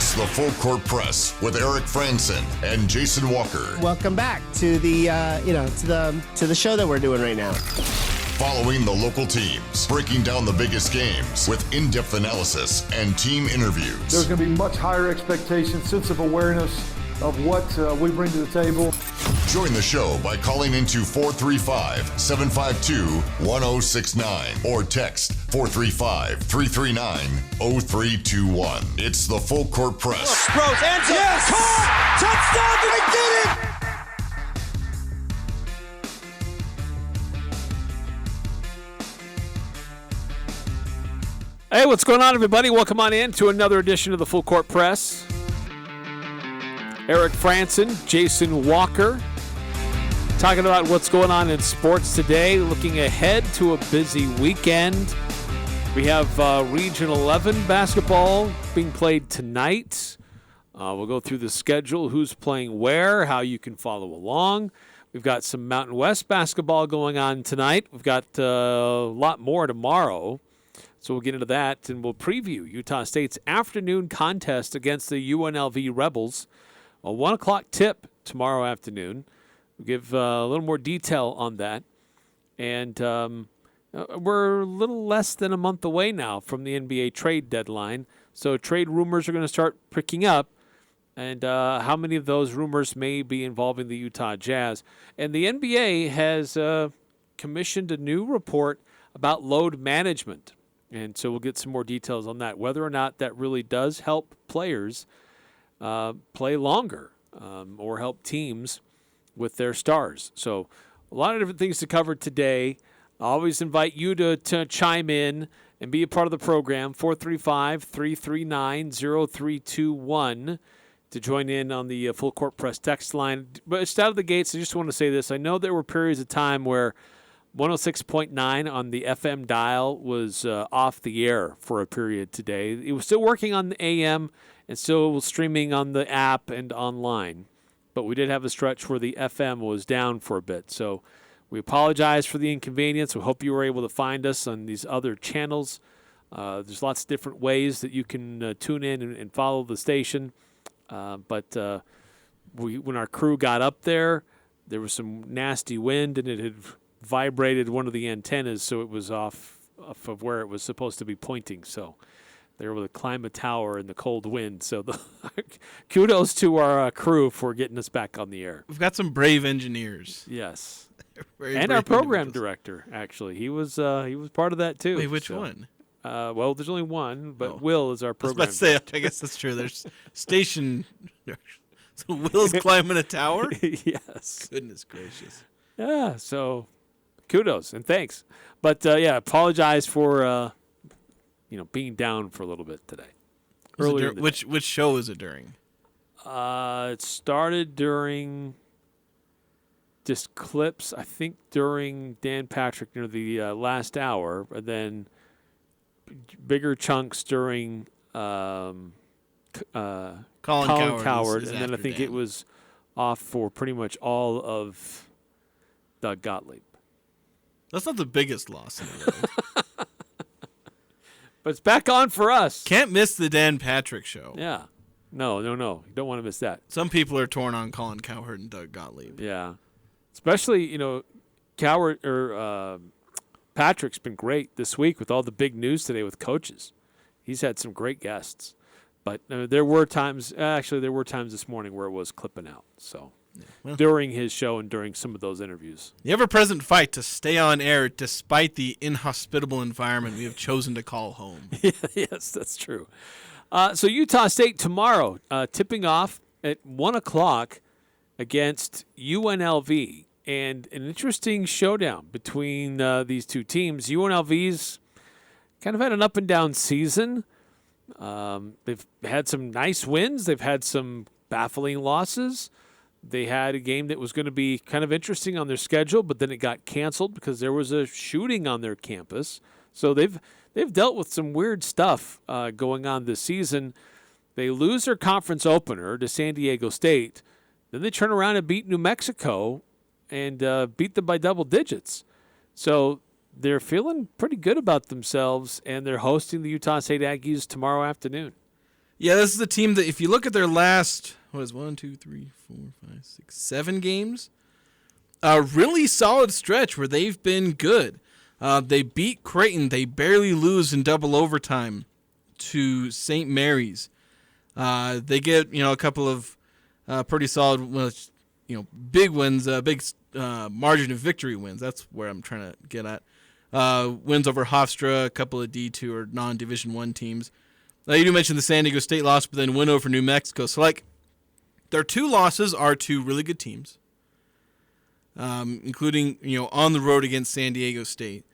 It's the Full Court Press with Eric Frandsen and Jason Walker. Welcome back to the to the show that we're doing right now. Following the local teams, breaking down the biggest games with in-depth analysis and team interviews. There's going to be much higher expectations, sense of awareness of what we bring to the table. Join the show by calling into 435-752-1069 or text 435-339-0321. It's the Full Court Press. Rose, answer. Yes! Caught! Touchdown! They did it! Hey, what's going on, everybody? Welcome on in to another edition of the Full Court Press. Eric Frandsen, Jason Walker, talking about what's going on in sports today, looking ahead to a busy weekend. We have Region 11 basketball being played tonight. We'll go through the schedule, who's playing where, how you can follow along. We've got some Mountain West basketball going on tonight. We've got a lot more tomorrow. So we'll get into that, and we'll preview Utah State's afternoon contest against the UNLV Rebels. A 1 o'clock tip tomorrow afternoon. We'll give a little more detail on that. And we're a little less than a month away now from the NBA trade deadline. So trade rumors are going to start picking up. And how many of those rumors may be involving the Utah Jazz. And the NBA has commissioned a new report about load management. And so we'll get some more details on that, whether or not that really does help players play longer or help teams with their stars. So a lot of different things to cover today. I always invite you to chime in and be a part of the program, 435-339-0321, to join in on the Full Court Press text line. But it's out of the gates. I just want to say this. I know there were periods of time where 106.9 on the FM dial was off the air for a period today. It was still working on the AM and still streaming on the app and online. But we did have a stretch where the FM was down for a bit. So we apologize for the inconvenience. We hope you were able to find us on these other channels. There's lots of different ways that you can tune in and follow the station. But when our crew got up there was some nasty wind, and it had vibrated one of the antennas, so it was off of where it was supposed to be pointing. So they were able to climb a tower in the cold wind. So kudos to our crew for getting us back on the air. We've got some brave engineers. Yes, and our program director, actually, he was part of that too. Wait, which one? Well, there's only one, but Will is our program. I was about to say, I guess that's true. There's station. So Will's climbing a tower? Yes. Goodness gracious. Yeah. So. Kudos and thanks, but apologize for being down for a little bit today. Which show is it during? It started during just clips, I think, during Dan Patrick near the last hour, and then bigger chunks during Colin Coward, and then I think Dan. it was off for pretty much all of Doug Gottlieb. That's not the biggest loss in the world. But it's back on for us. Can't miss the Dan Patrick show. Yeah. No. You don't want to miss that. Some people are torn on Colin Cowherd and Doug Gottlieb. Yeah. Especially, Cowherd or Patrick's been great this week with all the big news today with coaches. He's had some great guests. But there were times this morning where it was clipping out. So. Well, during his show and during some of those interviews. The ever-present fight to stay on air despite the inhospitable environment we have chosen to call home. Yes, that's true. So Utah State tomorrow, tipping off at 1 o'clock against UNLV. And an interesting showdown between these two teams. UNLV's kind of had an up-and-down season. They've had some nice wins. They've had some baffling losses. They had a game that was going to be kind of interesting on their schedule, but then it got canceled because there was a shooting on their campus. So they've dealt with some weird stuff going on this season. They lose their conference opener to San Diego State. Then they turn around and beat New Mexico and beat them by double digits. So they're feeling pretty good about themselves, and they're hosting the Utah State Aggies tomorrow afternoon. Yeah, this is a team that if you look at their last, 7 games, a really solid stretch where they've been good. They beat Creighton. They barely lose in double overtime to St. Mary's. They get, a couple of pretty solid, big wins, big margin of victory wins. That's where I'm trying to get at. Wins over Hofstra, a couple of D2 or non-Division I teams. You do mention the San Diego State loss, but then win over New Mexico. So, their 2 losses are to really good teams, including, on the road against San Diego State.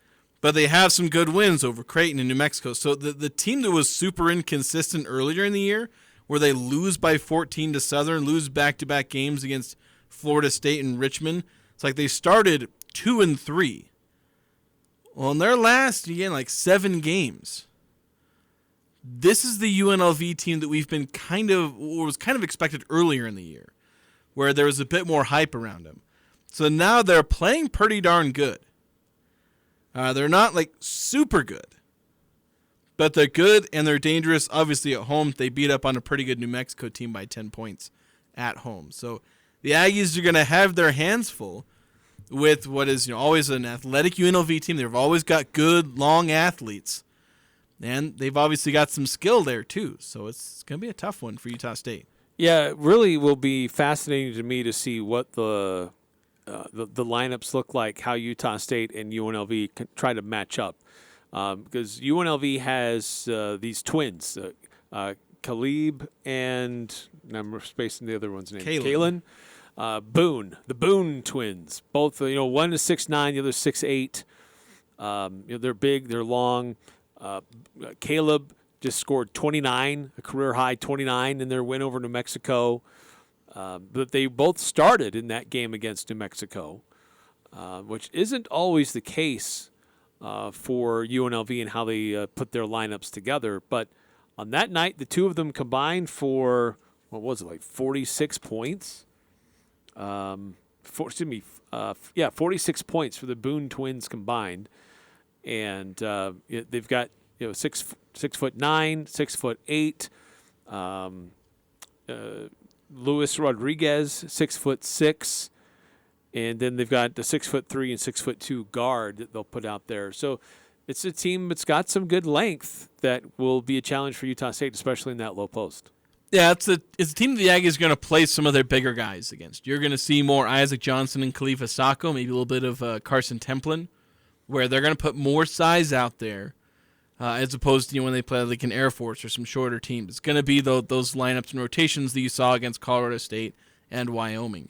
But they have some good wins over Creighton and New Mexico. So the team that was super inconsistent earlier in the year, where they lose by 14 to Southern, lose back-to-back games against Florida State and Richmond, it's like they started 2-3. Well, in their last, 7 games, this is the UNLV team that we've been was kind of expected earlier in the year, where there was a bit more hype around them. So now they're playing pretty darn good. They're not super good, but they're good and they're dangerous. Obviously at home, they beat up on a pretty good New Mexico team by 10 points at home. So the Aggies are going to have their hands full with what is always an athletic UNLV team. They've always got good, long athletes, and they've obviously got some skill there too. So it's going to be a tough one for Utah State. Yeah, it really will be fascinating to me to see what the lineups look like, how Utah State and UNLV can try to match up. Because UNLV has these twins, Caleb and I'm spacing the other one's name. Kalen. Boone, the Boone twins. Both, one is 6'9", the other 6'8". They're big, they're long. Caleb just scored 29, a career high 29 in their win over New Mexico. But they both started in that game against New Mexico, which isn't always the case for UNLV and how they put their lineups together. But on that night, the two of them combined for, 46 points? 46 points for the Boone twins combined. And they've got 6'9", 6'8". Luis Rodriguez, 6'6", and then they've got the 6'3" and 6'2" guard that they'll put out there. So it's a team that's got some good length that will be a challenge for Utah State, especially in that low post. Yeah, it's a team the Aggies are going to play some of their bigger guys against. You're going to see more Isaac Johnson and Khalifa Sacco, maybe a little bit of Carson Templin, where they're going to put more size out there. As opposed to when they play like an Air Force or some shorter teams. It's going to be those lineups and rotations that you saw against Colorado State and Wyoming.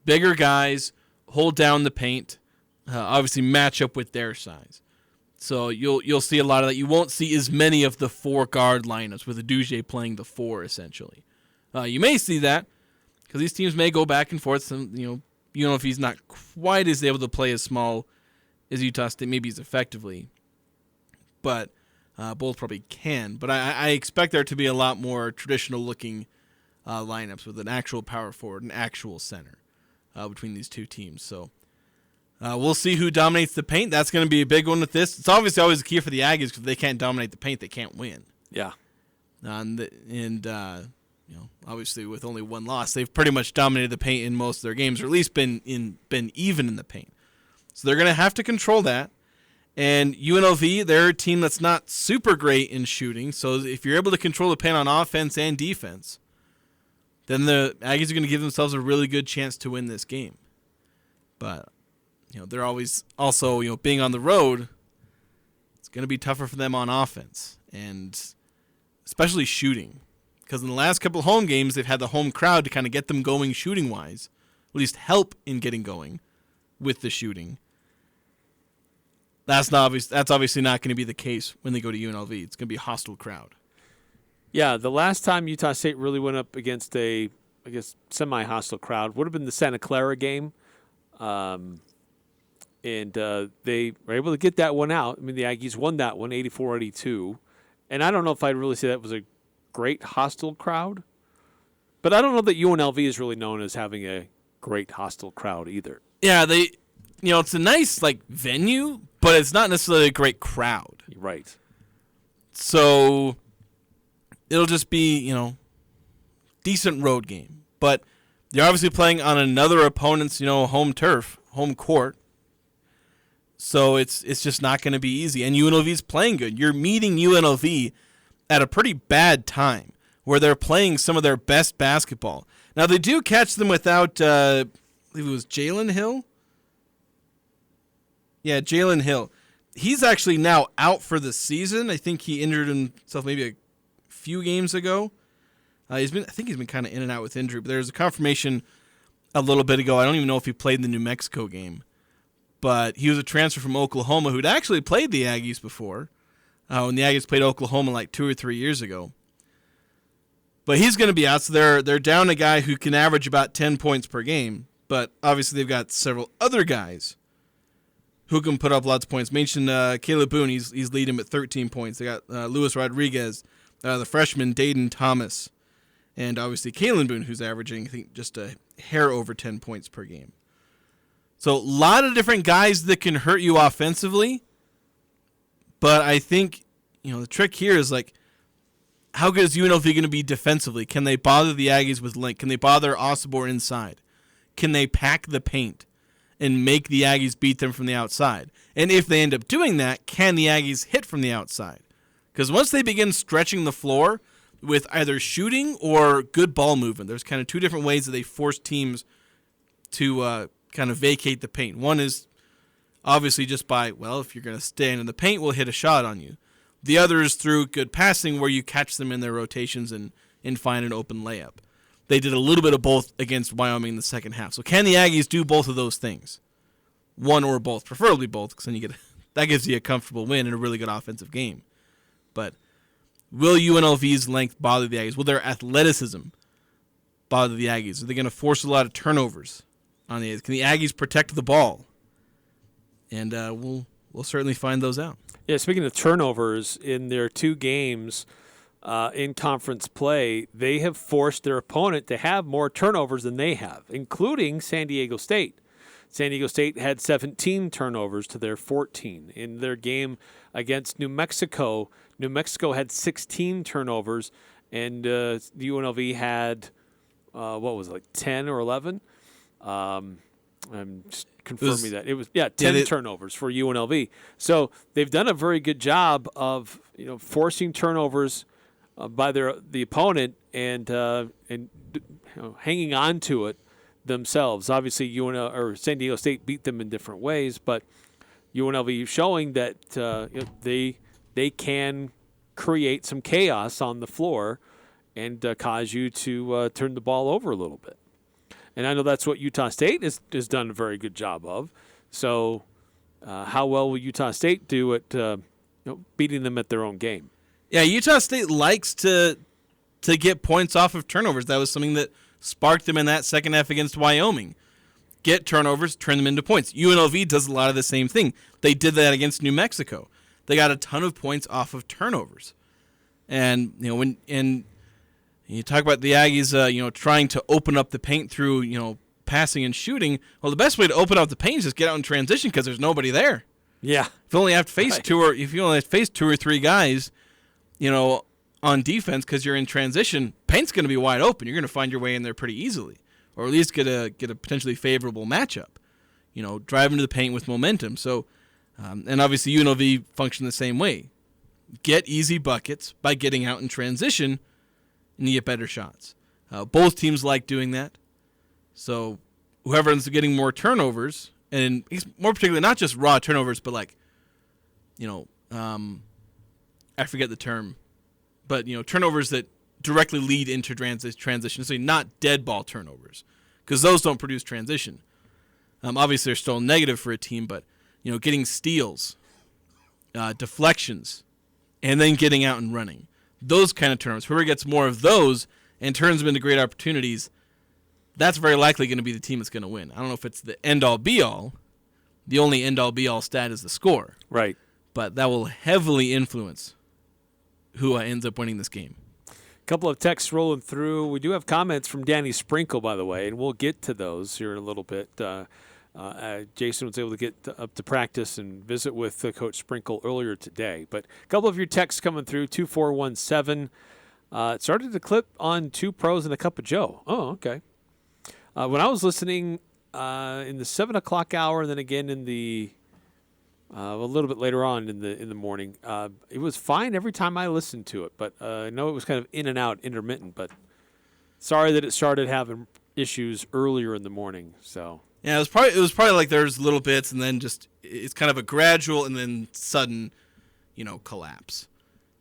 Bigger guys, hold down the paint, obviously match up with their size. So you'll see a lot of that. You won't see as many of the 4-guard lineups with Aduje playing the 4 essentially. You may see that because these teams may go back and forth. Some UNLV's not quite as able to play as small as Utah State, maybe as effectively, but. Both probably can, but I expect there to be a lot more traditional-looking lineups with an actual power forward and actual center between these two teams. So we'll see who dominates the paint. That's going to be a big one with this. It's obviously always a key for the Aggies because if they can't dominate the paint, they can't win. Yeah. Obviously with only one loss, they've pretty much dominated the paint in most of their games, or at least been even in the paint. So they're going to have to control that. And UNLV, they're a team that's not super great in shooting. So if you're able to control the paint on offense and defense, then the Aggies are going to give themselves a really good chance to win this game. But, they're always also, being on the road, it's going to be tougher for them on offense. And especially shooting. Because in the last couple of home games, they've had the home crowd to kind of get them going shooting-wise. At least help in getting going with the shooting. That's obviously not going to be the case when they go to UNLV. It's going to be a hostile crowd. Yeah, the last time Utah State really went up against a, semi-hostile crowd would have been the Santa Clara game. And they were able to get that one out. I mean, the Aggies won that one, 84-82. And I don't know if I'd really say that was a great hostile crowd. But I don't know that UNLV is really known as having a great hostile crowd either. Yeah, it's a nice venue, but it's not necessarily a great crowd. Right. So it'll just be, decent road game. But you're obviously playing on another opponent's, home turf, home court. So it's just not going to be easy. And UNLV's playing good. You're meeting UNLV at a pretty bad time where they're playing some of their best basketball. Now, they do catch them without, I believe it was Jalen Hill. Yeah, Jalen Hill. He's actually now out for the season. I think he injured himself maybe a few games ago. I think he's been kind of in and out with injury, but there was a confirmation a little bit ago. I don't even know if he played in the New Mexico game, but he was a transfer from Oklahoma who'd actually played the Aggies before. When the Aggies played Oklahoma like 2 or 3 years ago. But he's going to be out, so they're down a guy who can average about 10 points per game. But obviously they've got several other guys who can put up lots of points. Mentioned Caleb Boone, he's leading him at 13 points. They got Luis Rodriguez, the freshman Dayton Thomas, and obviously Kalen Boone, who's averaging, I think, just a hair over 10 points per game. So a lot of different guys that can hurt you offensively. But I think, the trick here is, how good is UNLV going to be defensively? Can they bother the Aggies with length? Can they bother Osibor inside? Can they pack the paint and make the Aggies beat them from the outside? And if they end up doing that, can the Aggies hit from the outside? Because once they begin stretching the floor with either shooting or good ball movement, there's kind of two different ways that they force teams to kind of vacate the paint. One is obviously just by, if you're going to stand in the paint, we'll hit a shot on you. The other is through good passing where you catch them in their rotations and find an open layup. They did a little bit of both against Wyoming in the second half. So can the Aggies do both of those things? One or both, preferably both, because then that gives you a comfortable win and a really good offensive game. But will UNLV's length bother the Aggies? Will their athleticism bother the Aggies? Are they going to force a lot of turnovers on the Aggies? Can the Aggies protect the ball? And we'll certainly find those out. Yeah, speaking of turnovers, in their 2 games in conference play, they have forced their opponent to have more turnovers than they have, including San Diego State. San Diego State had 17 turnovers to their 14. In their game against New Mexico had 16 turnovers, and the UNLV had, 10 or 11? I'm just confirming that. It was 10 turnovers for UNLV. So they've done a very good job of forcing turnovers by the opponent and hanging on to it themselves. Obviously, San Diego State beat them in different ways, but UNLV showing that they can create some chaos on the floor and cause you to turn the ball over a little bit. And I know that's what Utah State has done a very good job of. So how well will Utah State do at beating them at their own game? Yeah, Utah State likes to get points off of turnovers. That was something that sparked them in that second half against Wyoming. Get turnovers, turn them into points. UNLV does a lot of the same thing. They did that against New Mexico. They got a ton of points off of turnovers. And when you talk about the Aggies, trying to open up the paint through, passing and shooting. Well, the best way to open up the paint is just get out in transition because there's nobody there. Yeah. If you only have to face two or three guys, on defense because you're in transition, paint's going to be wide open. You're going to find your way in there pretty easily, or at least get a potentially favorable matchup. Drive into the paint with momentum. So, and obviously UNLV function the same way. Get easy buckets by getting out in transition. And you get better shots. Both teams like doing that. So whoever ends up getting more turnovers, and more particularly not just raw turnovers, but I forget the term, but turnovers that directly lead into transition. So not dead ball turnovers, because those don't produce transition. Obviously, they're still negative for a team, but getting steals, deflections, and then getting out and running. Those kind of turnovers, whoever gets more of those and turns them into great opportunities, that's very likely going to be the team that's going to win. I don't know if it's the end-all, be-all. The only end-all, be-all stat is the score. Right. But that will heavily influence who ends up winning this game. A couple of texts rolling through. We do have comments from Danny Sprinkle, by the way, and we'll get to those here in a little bit. Jason was able to get up to practice and visit with Coach Sprinkle earlier today. But a couple of your texts coming through, 2417. It started to clip on 2 pros and a cup of Joe. Oh, okay. When I was listening in the 7 o'clock hour, and then again in the a little bit later on in the morning, it was fine every time I listened to it. But I know it was kind of in and out, intermittent. But sorry that it started having issues earlier in the morning. So yeah, it was probably like there's little bits, and then just it's kind of a gradual and then sudden, collapse.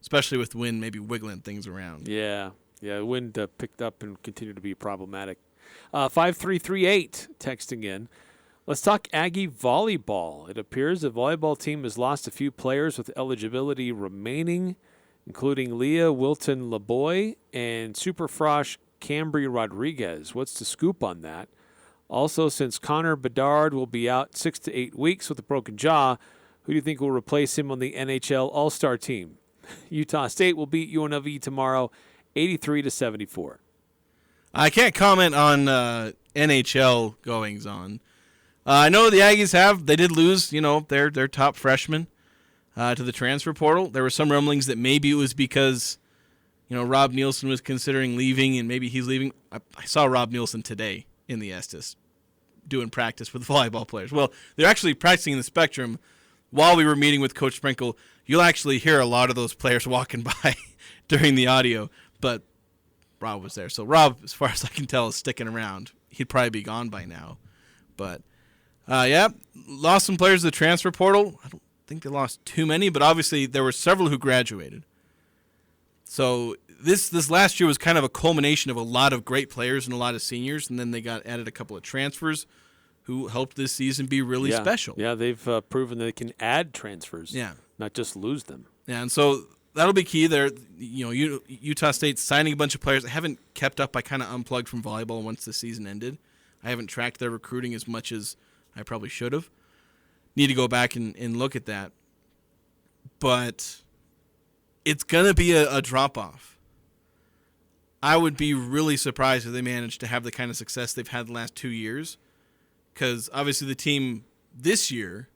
Especially with wind maybe wiggling things around. Yeah, wind picked up and continued to be problematic. 5338 texting in. Let's talk Aggie volleyball. It appears the volleyball team has lost a few players with eligibility remaining, including Leah Wilton LeBoy and Superfrosh Cambry Rodriguez. What's the scoop on that? Also, since Connor Bedard will be out 6 to 8 weeks with a broken jaw, who do you think will replace him on the NHL All-Star team? Utah State will beat UNLV tomorrow, 83-74. I can't comment on NHL goings on. I know the Aggies they did lose, their top freshman to the transfer portal. There were some rumblings that maybe it was because, Rob Nielsen was considering leaving and maybe he's leaving. I saw Rob Nielsen today in the Estes doing practice with volleyball players. Well, they're actually practicing in the Spectrum. While we were meeting with Coach Sprinkle, you'll actually hear a lot of those players walking by during the audio, but Rob was there. So Rob, as far as I can tell, is sticking around. He'd probably be gone by now. But, lost some players to the transfer portal. I don't think they lost too many, but obviously there were several who graduated. So this last year was kind of a culmination of a lot of great players and a lot of seniors, and then they got added a couple of transfers who helped this season be really special. Yeah, they've proven that they can add transfers, not just lose them. Yeah, and so that'll be key there. Utah State signing a bunch of players. I haven't kept up. I kind of unplugged from volleyball once the season ended. I haven't tracked their recruiting as much as I probably should have. Need to go back and look at that. But it's going to be a drop-off. I would be really surprised if they managed to have the kind of success they've had the last 2 years. Because obviously the team this year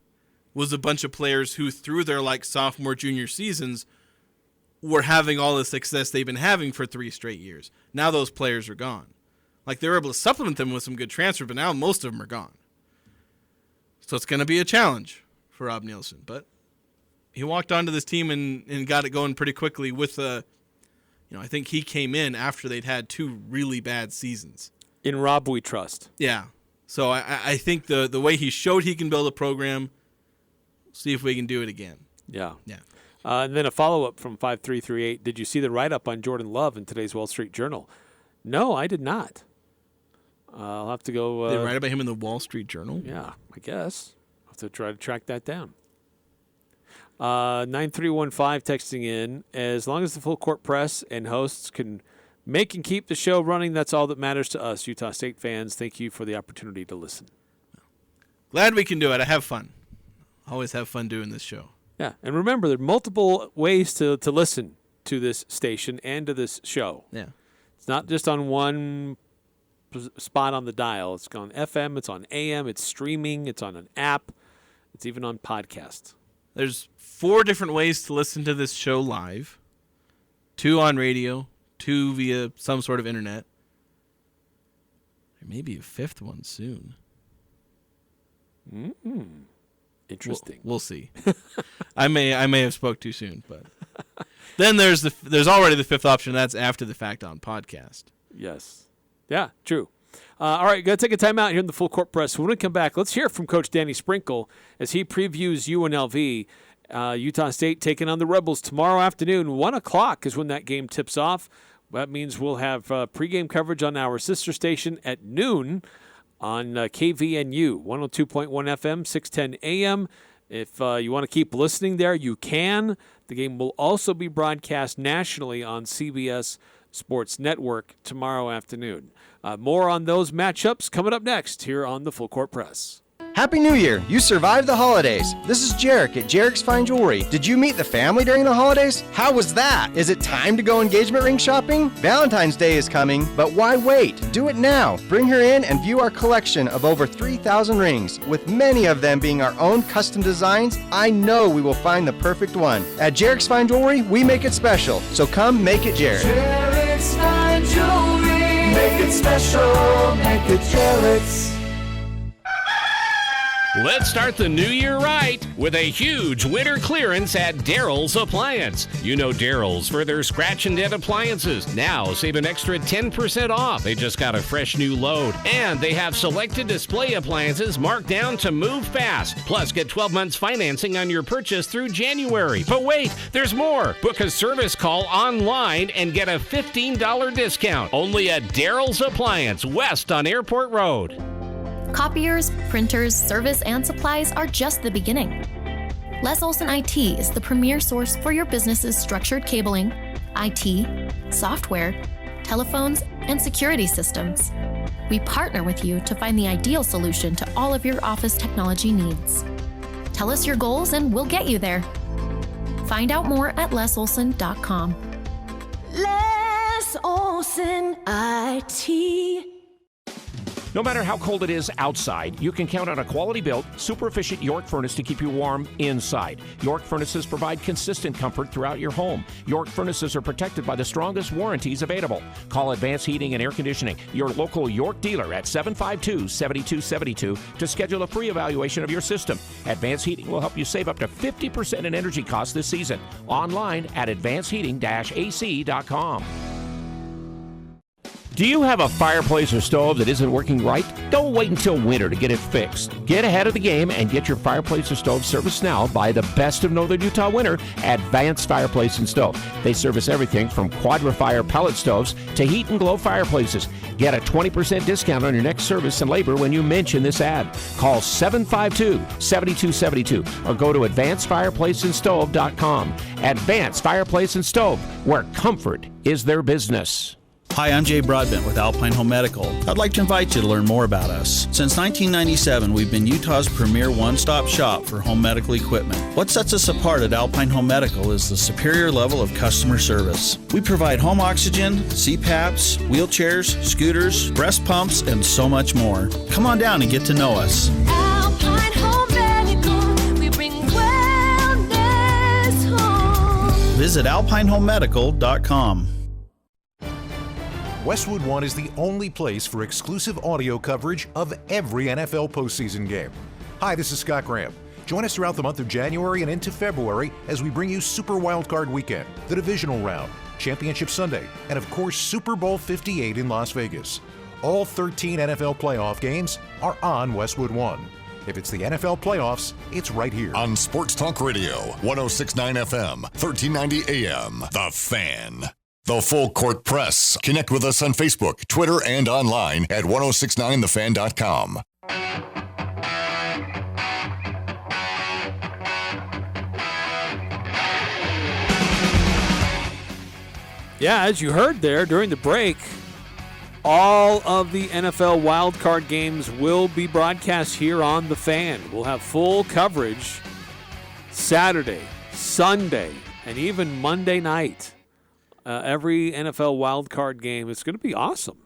was a bunch of players who, through their sophomore, junior seasons, were having all the success they've been having for 3 straight years. Now those players are gone. They were able to supplement them with some good transfer, but now most of them are gone. So it's going to be a challenge for Rob Nielsen. But he walked onto this team and got it going pretty quickly with I think he came in after they'd had 2 really bad seasons. In Rob we trust. Yeah. So I think the way he showed he can build a program, see if we can do it again. Yeah. Yeah. And then a follow-up from 5338. Did you see the write-up on Jordan Love in today's Wall Street Journal? No, I did not. I'll have to go. They write about him in the Wall Street Journal? Yeah, I guess. I'll have to try to track that down. 9315 texting in. As long as the full court press and hosts can make and keep the show running, that's all that matters to us, Utah State fans. Thank you for the opportunity to listen. Glad we can do it. I have fun. Always have fun doing this show. Yeah, and remember, there are multiple ways to listen to this station and to this show. Yeah. It's not just on one spot on the dial. It's on FM, it's on AM, it's streaming, it's on an app, it's even on podcast. There's 4 different ways to listen to this show live. 2 on radio, 2 via some sort of internet. There may be a 5th one soon. Interesting. We'll see. I may have spoke too soon, but then there's already the 5th option. That's after the fact on podcast. Yes. Yeah, true. All right, got to take a time out here in the full court press. When we come back, let's hear from Coach Danny Sprinkle as he previews UNLV. Utah State taking on the Rebels tomorrow afternoon. 1 o'clock is when that game tips off. That means we'll have pregame coverage on our sister station at noon on KVNU, 102.1 FM, 610 AM. If you want to keep listening there, you can. The game will also be broadcast nationally on CBS Sports Network tomorrow afternoon. More on those matchups coming up next here on the Full Court Press. Happy New Year! You survived the holidays. This is Jarek at Jarek's Fine Jewelry. Did you meet the family during the holidays? How was that? Is it time to go engagement ring shopping? Valentine's Day is coming, but why wait? Do it now. Bring her in and view our collection of over 3,000 rings. With many of them being our own custom designs, I know we will find the perfect one. At Jarek's Fine Jewelry, we make it special, so come make it Jarek. Jarek's Fine Jewelry. Make it special, make it Jarek's. Let's start the new year right with a huge winter clearance at Daryl's Appliance. You know Daryl's for their scratch and dent appliances. Now save an extra 10% off. They just got a fresh new load. And they have selected display appliances marked down to move fast. Plus, get 12 months financing on your purchase through January. But wait, there's more. Book a service call online and get a $15 discount. Only at Daryl's Appliance, west on Airport Road. Copiers, printers, service, and supplies are just the beginning. Les Olson IT is the premier source for your business's structured cabling, IT, software, telephones, and security systems. We partner with you to find the ideal solution to all of your office technology needs. Tell us your goals and we'll get you there. Find out more at lesolson.com. Les Olson IT. No matter how cold it is outside, you can count on a quality-built, super-efficient York furnace to keep you warm inside. York furnaces provide consistent comfort throughout your home. York furnaces are protected by the strongest warranties available. Call Advanced Heating and Air Conditioning, your local York dealer at 752-7272 to schedule a free evaluation of your system. Advanced Heating will help you save up to 50% in energy costs this season. Online at advancedheating-ac.com. Do you have a fireplace or stove that isn't working right? Don't wait until winter to get it fixed. Get ahead of the game and get your fireplace or stove serviced now by the best of Northern Utah winter, Advanced Fireplace and Stove. They service everything from Quadra-Fire pellet stoves to heat and glow fireplaces. Get a 20% discount on your next service and labor when you mention this ad. Call 752-7272 or go to advancedfireplaceandstove.com. Advanced Fireplace and Stove, where comfort is their business. Hi, I'm Jay Broadbent with Alpine Home Medical. I'd like to invite you to learn more about us. Since 1997, we've been Utah's premier one-stop shop for home medical equipment. What sets us apart at Alpine Home Medical is the superior level of customer service. We provide home oxygen, CPAPs, wheelchairs, scooters, breast pumps, and so much more. Come on down and get to know us. Alpine Home Medical, we bring wellness home. Visit alpinehomemedical.com. Westwood One is the only place for exclusive audio coverage of every NFL postseason game. Hi, this is Scott Graham. Join us throughout the month of January and into February as we bring you Super Wildcard Weekend, the Divisional Round, Championship Sunday, and of course Super Bowl 58 in Las Vegas. All 13 NFL playoff games are on Westwood One. If it's the NFL playoffs, it's right here. On Sports Talk Radio, 106.9 FM, 1390 AM, The Fan. The Full Court Press. Connect with us on Facebook, Twitter, and online at 1069thefan.com. Yeah, as you heard there during the break, all of the NFL wildcard games will be broadcast here on The Fan. We'll have full coverage Saturday, Sunday, and even Monday night. Every NFL wildcard game. It's going to be awesome.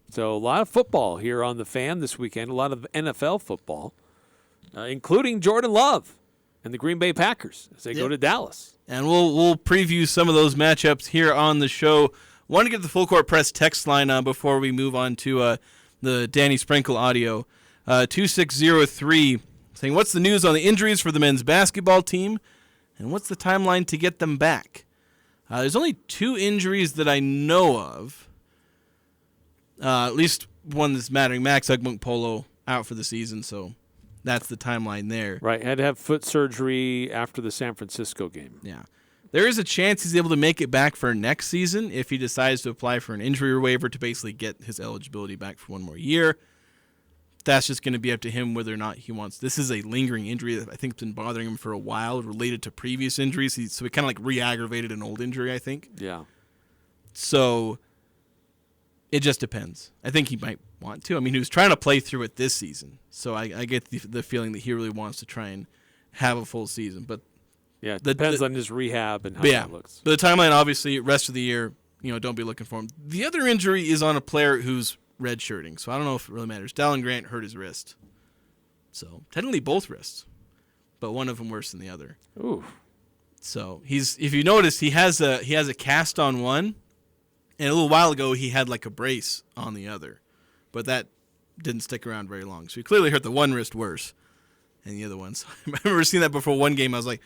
So a lot of football here on The Fan this weekend, a lot of NFL football, including Jordan Love and the Green Bay Packers as they go to Dallas. And we'll preview some of those matchups here on the show. Want to get the Full Court Press text line on before we move on to the Danny Sprinkle audio. 2603 saying, what's the news on the injuries for the men's basketball team, and what's the timeline to get them back? There's only 2 injuries that I know of. At least one that's mattering. Max Ugmunk-Polo out for the season, so that's the timeline there. Right, had to have foot surgery after the San Francisco game. Yeah. There is a chance he's able to make it back for next season if he decides to apply for an injury waiver to basically get his eligibility back for one more year. That's just going to be up to him whether or not he wants. This is a lingering injury that I think has been bothering him for a while, related to previous injuries. So he kind of like re-aggravated an old injury, I think. Yeah. So it just depends. I think he might want to. I mean, he was trying to play through it this season. So I get the feeling that he really wants to try and have a full season. But yeah, it depends on his rehab and how that looks. But the timeline, obviously, rest of the year, don't be looking for him. The other injury is on a player who's redshirting, so I don't know if it really matters. Dallin Grant hurt his wrist. So technically both wrists, but one of them worse than the other. Ooh. So if you notice, he has a cast on one, And a little while ago, he had like a brace on the other, but that didn't stick around very long. So he clearly hurt the one wrist worse than the other one. So I remember seeing that before one game. I was like,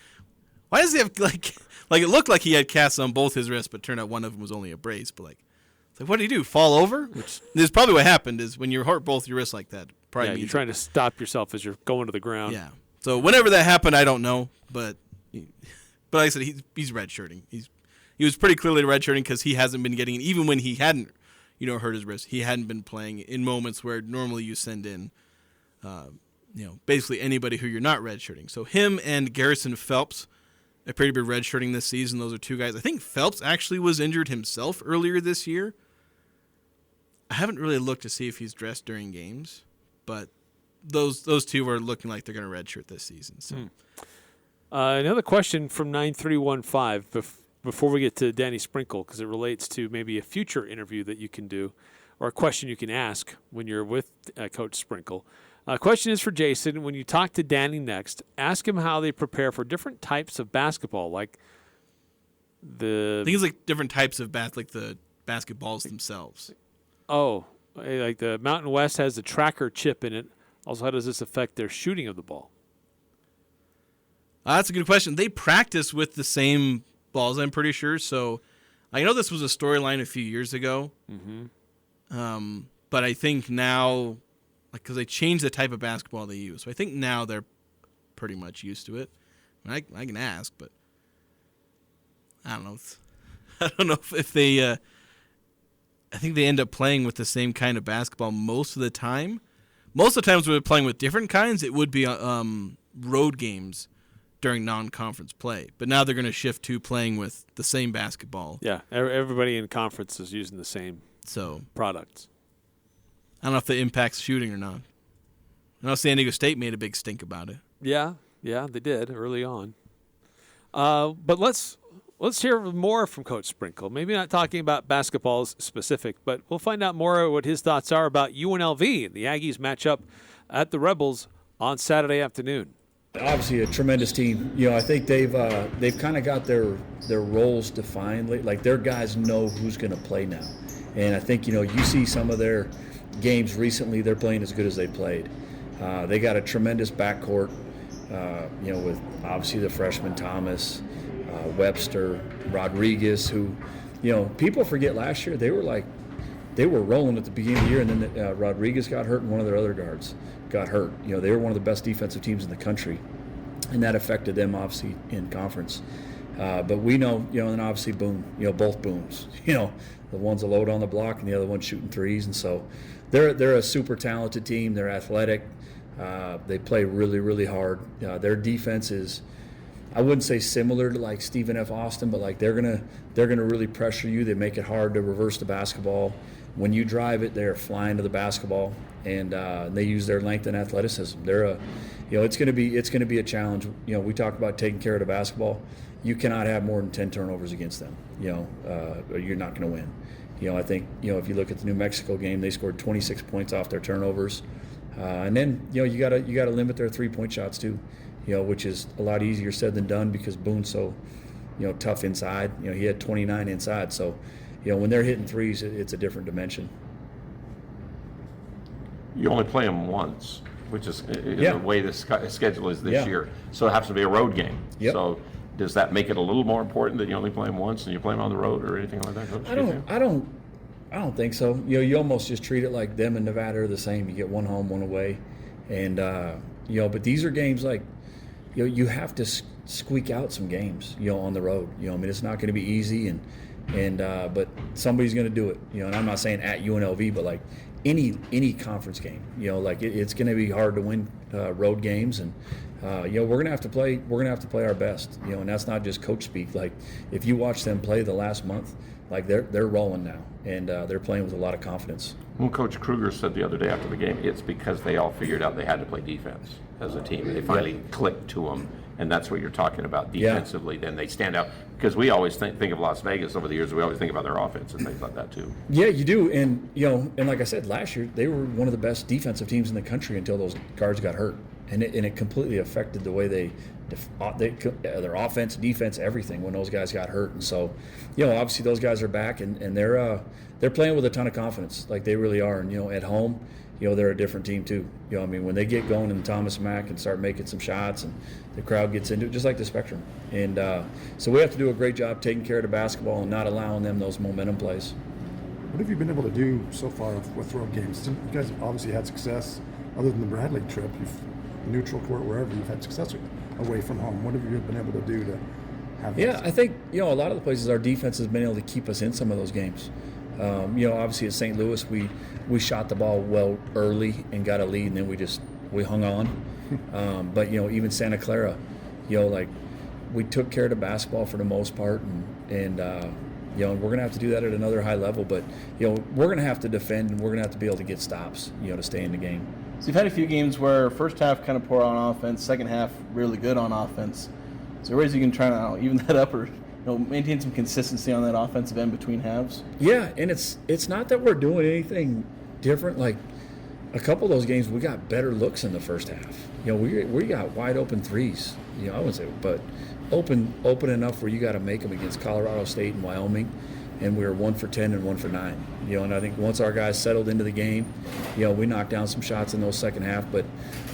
why does he have like it looked like he had casts on both his wrists, but turned out one of them was only a brace. But it's like, what did he do? Fall over? Which is probably what happened. Is when you hurt both your wrists like that. Probably you're trying to stop yourself as you're going to the ground. Yeah. So whenever that happened, I don't know, but like I said, he's redshirting. He was pretty clearly redshirting because he hasn't been getting it. Even when he hadn't, hurt his wrist, he hadn't been playing in moments where normally you send in, basically anybody who you're not redshirting. So him and Garrison Phelps appear to be redshirting this season. Those are two guys. I think Phelps actually was injured himself earlier this year. I haven't really looked to see if he's dressed during games, but those two are looking like they're going to redshirt this season. So another question from 9315 before we get to Danny Sprinkle, because it relates to maybe a future interview that you can do or a question you can ask when you're with Coach Sprinkle. Question is for Jason. When you talk to Danny next, ask him how they prepare for different types of basketball, like I think it's like different types of like the basketballs themselves. Oh, like the Mountain West has the tracker chip in it. Also, how does this affect their shooting of the ball? That's a good question. They practice with the same balls, I'm pretty sure. So I know this was a storyline a few years ago. Mm-hmm. But I think now, because they changed the type of basketball they use, so I think now they're pretty much used to it. I can ask, but I don't know. I don't know if they. I think they end up playing with the same kind of basketball most of the time. Most of the times we're playing with different kinds. It would be road games during non-conference play. But now they're going to shift to playing with the same basketball. Yeah, everybody in conference is using the same products. I don't know if that impacts shooting or not. I know San Diego State made a big stink about it. Yeah, they did early on. But let's hear more from Coach Sprinkle. Maybe not talking about basketball specific, but we'll find out more what his thoughts are about UNLV and the Aggies matchup at the Rebels on Saturday afternoon. Obviously, a tremendous team. I think they've kind of got their roles defined. Like their guys know who's going to play now, and I think you see some of their games recently. They're playing as good as they played. They got a tremendous backcourt. With obviously the freshman Thomas, Webster, Rodriguez, who, people forget last year they were rolling at the beginning of the year, and then Rodriguez got hurt and one of their other guards got hurt. They were one of the best defensive teams in the country, and that affected them obviously in conference. But we know, and obviously Boone, both Boones, the one's a load on the block and the other one's shooting threes, and so they're a super talented team. They're athletic. They play really, really hard. Their defense is, I wouldn't say similar to like Stephen F. Austin, but like they're gonna really pressure you. They make it hard to reverse the basketball. When you drive it, they're flying to the basketball, and they use their length and athleticism. They're it's gonna be a challenge. We talk about taking care of the basketball. You cannot have more than 10 turnovers against them. Or you're not gonna win. I think if you look at the New Mexico game, they scored 26 points off their turnovers. And then you gotta limit their 3-point shots too, which is a lot easier said than done because Boone's so tough inside. He had 29 inside, so when they're hitting threes, it's a different dimension. You only play them once, which is the way the schedule is this year. So it has to be a road game. Yep. So does that make it a little more important that you only play them once and you play them on the road or anything like that, Coach? I don't think so. You almost just treat it like them and Nevada are the same. You get one home, one away, and but these are games like you have to squeak out some games on the road. It's not going to be easy, and but somebody's going to do it. And I'm not saying at UNLV, but like any conference game. It's going to be hard to win road games, and we're going to have to play. We're going to have to play our best. And that's not just coach speak. Like if you watch them play the last month. Like they're rolling now, and they're playing with a lot of confidence. Well, Coach Kruger said the other day after the game, it's because they all figured out they had to play defense as a team. They finally clicked to them, and that's what you're talking about defensively. Then they stand out because we always think of Las Vegas over the years. We always think about their offense and things like that too. Yeah, you do, and and like I said, last year they were one of the best defensive teams in the country until those guards got hurt, and it completely affected the way their offense, defense, everything when those guys got hurt. And so, obviously those guys are back, and they're playing with a ton of confidence, like they really are. And at home, they're a different team too. When they get going in Thomas Mack and start making some shots, and the crowd gets into it, just like the Spectrum. And so we have to do a great job taking care of the basketball and not allowing them those momentum plays. What have you been able to do so far with road games? You guys have obviously had success, other than the Bradley trip. Neutral court, wherever, you've had success away from home. What have you been able to do to have? I think a lot of the places our defense has been able to keep us in some of those games. Obviously at St. Louis we shot the ball well early and got a lead, and then we hung on. But even Santa Clara, we took care of the basketball for the most part, and we're going to have to do that at another high level. But we're going to have to defend, and we're going to have to be able to get stops, to stay in the game. So you've had a few games where first half kind of poor on offense, second half really good on offense. Is there ways you can try to even that up, or maintain some consistency on that offensive end between halves? Yeah, and it's not that we're doing anything different. Like a couple of those games, we got better looks in the first half. We got wide open threes. I wouldn't say, but open enough where you got to make them against Colorado State and Wyoming. And we were 1 for 10 and 1 for 9. And I think once our guys settled into the game, we knocked down some shots in those second half. But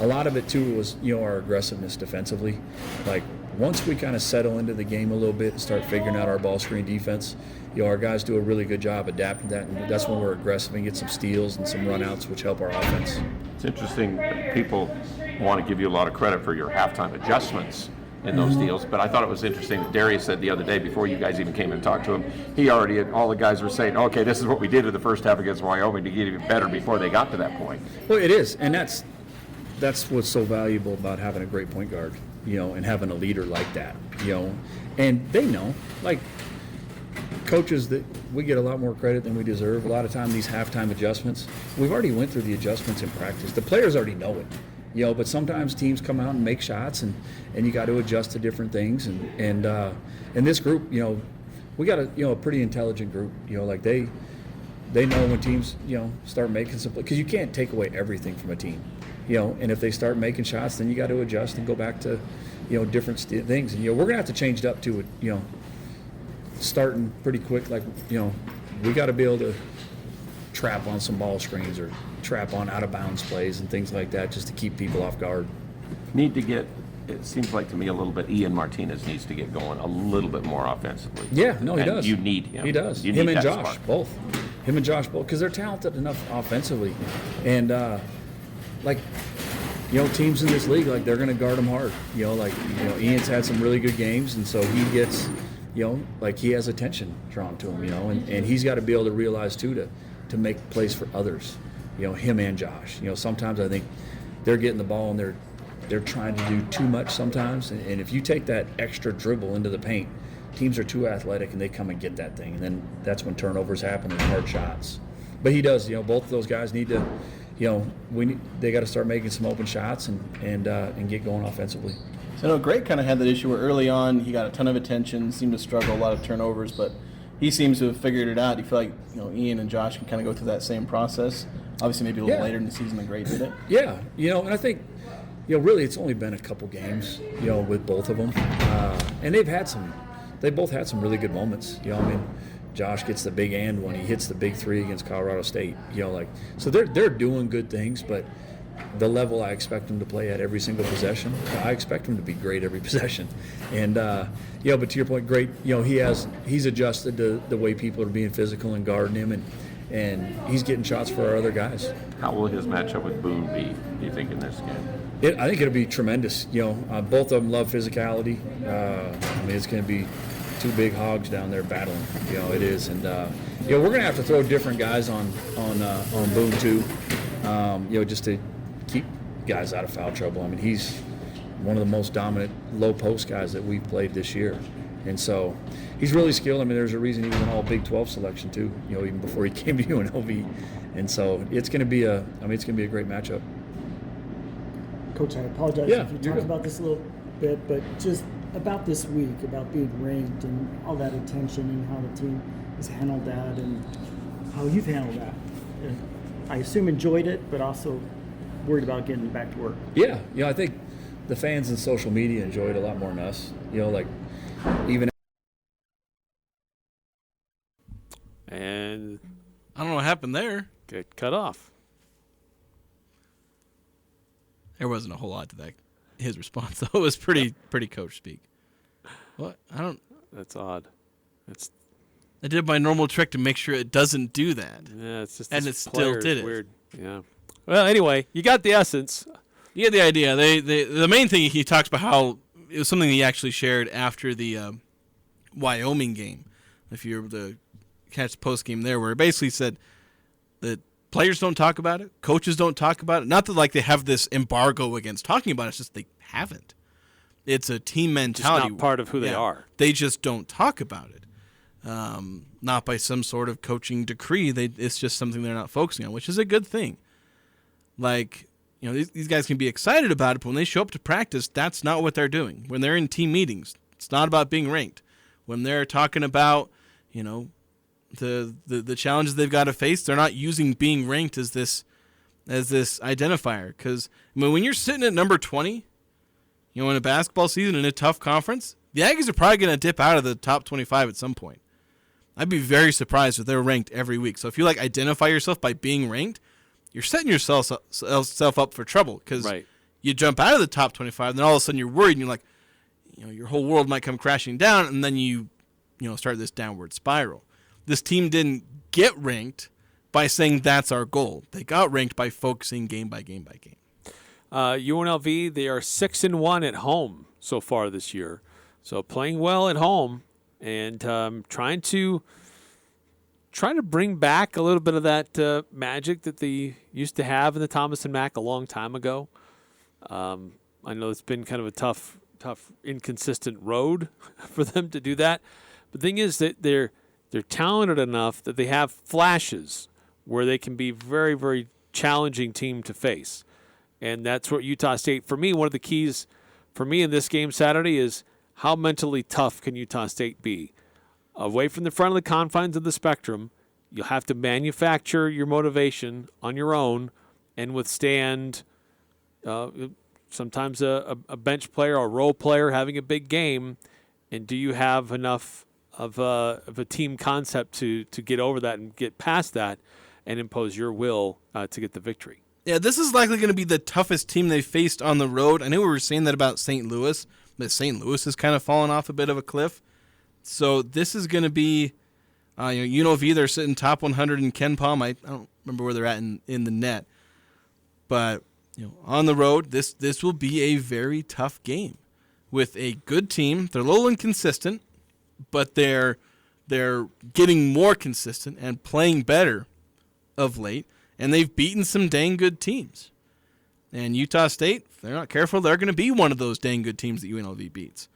a lot of it too was, our aggressiveness defensively. Like once we kind of settle into the game a little bit and start figuring out our ball screen defense, our guys do a really good job adapting that, and that's when we're aggressive and get some steals and some runouts, which help our offense. It's interesting. People want to give you a lot of credit for your halftime adjustments in those deals, but I thought it was interesting that Darius said the other day, before you guys even came and talked to him, all the guys were saying, okay, this is what we did in the first half against Wyoming to get even better before they got to that point. Well, it is, and that's what's so valuable about having a great point guard, and having a leader like that, and they know, like coaches, that we get a lot more credit than we deserve. A lot of time these halftime adjustments, we've already went through the adjustments in practice. The players already know it. But sometimes teams come out and make shots, and you got to adjust to different things. And this group, we got a pretty intelligent group. Like they know when teams start making some, because you can't take away everything from a team. And if they start making shots, then you got to adjust and go back to different things. And we're gonna have to change it up to it. Starting pretty quick. Like we got to be able to trap on some ball screens or trap on out of bounds plays and things like that, just to keep people off guard. It seems like to me a little bit, Ian Martinez needs to get going a little bit more offensively. Yeah, no, he does. You need him. He does. Him and Josh both, because they're talented enough offensively, and teams in this league, like they're going to guard them hard. Ian's had some really good games, and so he gets, he has attention drawn to him, and he's got to be able to realize too to make plays for others. Him and Josh. Sometimes I think they're getting the ball and they're trying to do too much sometimes. And if you take that extra dribble into the paint, teams are too athletic and they come and get that thing. And then that's when turnovers happen and hard shots. But he does. Both of those guys need to. They got to start making some open shots and get going offensively. So Gray kind of had that issue where early on he got a ton of attention, seemed to struggle, a lot of turnovers, but he seems to have figured it out. Do you feel like Ian and Josh can kind of go through that same process? Obviously, maybe a little later in the season than Gray did it. Yeah, and I think really it's only been a couple games, with both of them, and they both had some really good moments. Josh gets the big and when he hits the big three against Colorado State. So they're doing good things, but the level I expect them to play at every single possession, I expect them to be great every possession. And but to your point, great. He's adjusted to the way people are being physical and guarding him, and he's getting shots for our other guys. How will his matchup with Boone be, do you think, in this game? I think it'll be tremendous. Both of them love physicality. It's going to be two big hogs down there battling. It is, and we're going to have to throw different guys on Boone too. Just to keep guys out of foul trouble. He's one of the most dominant low post guys that we've played this year. And so he's really skilled. There's a reason he was an all Big 12 selection too, even before he came to UNLV. And so it's going to be a great matchup. Coach, I apologize if you talked about this a little bit, but just about this week, about being ranked and all that attention and how the team has handled that and how you've handled that. And I assume enjoyed it, but also worried about getting back to work. Yeah, I think the fans and social media enjoy it a lot more than us. Like even. And I don't know what happened there. Get cut off. There wasn't a whole lot to that. His response, though, it was pretty coach speak. What? I don't. That's odd. I did my normal trick to make sure it doesn't do that. Yeah, it's just. And it still did it. Weird. Yeah. Well, anyway, you got the essence. You get the idea. The main thing he talks about how it was something he actually shared after the Wyoming game. If you're able to catch the post game there, where it basically said that players don't talk about it, coaches don't talk about it. Not that they have this embargo against talking about it. It's just they haven't. It's a team mentality. It's not part of who they are. They just don't talk about it. Not by some sort of coaching decree. It's just something they're not focusing on, which is a good thing. These guys can be excited about it, but when they show up to practice, that's not what they're doing. When they're in team meetings, it's not about being ranked. When they're talking about, the challenges they've got to face, they're not using being ranked as this identifier. Because when you're sitting at number 20, in a basketball season in a tough conference, the Aggies are probably going to dip out of the top 25 at some point. I'd be very surprised if they're ranked every week. So if you identify yourself by being ranked, you're setting yourself up for trouble, because you jump out of the top 25, and then all of a sudden you're worried, and you're like, your whole world might come crashing down, and then you start this downward spiral. This team didn't get ranked by saying that's our goal. They got ranked by focusing game by game by game. UNLV, they are 6-1 at home so far this year, so playing well at home, and trying to bring back a little bit of that magic that they used to have in the Thomas and Mack a long time ago. I know it's been kind of a tough, inconsistent road for them to do that. But the thing is that they're talented enough that they have flashes where they can be very, very challenging team to face. And that's what Utah State, for me, one of the keys for me in this game Saturday is how mentally tough can Utah State be? Away from the front of the confines of the spectrum, you'll have to manufacture your motivation on your own and withstand sometimes a bench player or a role player having a big game. And do you have enough of a team concept to get over that and get past that and impose your will to get the victory? Yeah, this is likely going to be the toughest team they faced on the road. I know we were saying that about St. Louis, but St. Louis has kind of fallen off a bit of a cliff. So this is going to be, UNLV, they're sitting top 100 in Ken Palm. I don't remember where they're at in the net. But on the road, this will be a very tough game with a good team. They're a little inconsistent, but they're getting more consistent and playing better of late. And they've beaten some dang good teams. And Utah State, if they're not careful, they're going to be one of those dang good teams that UNLV beats.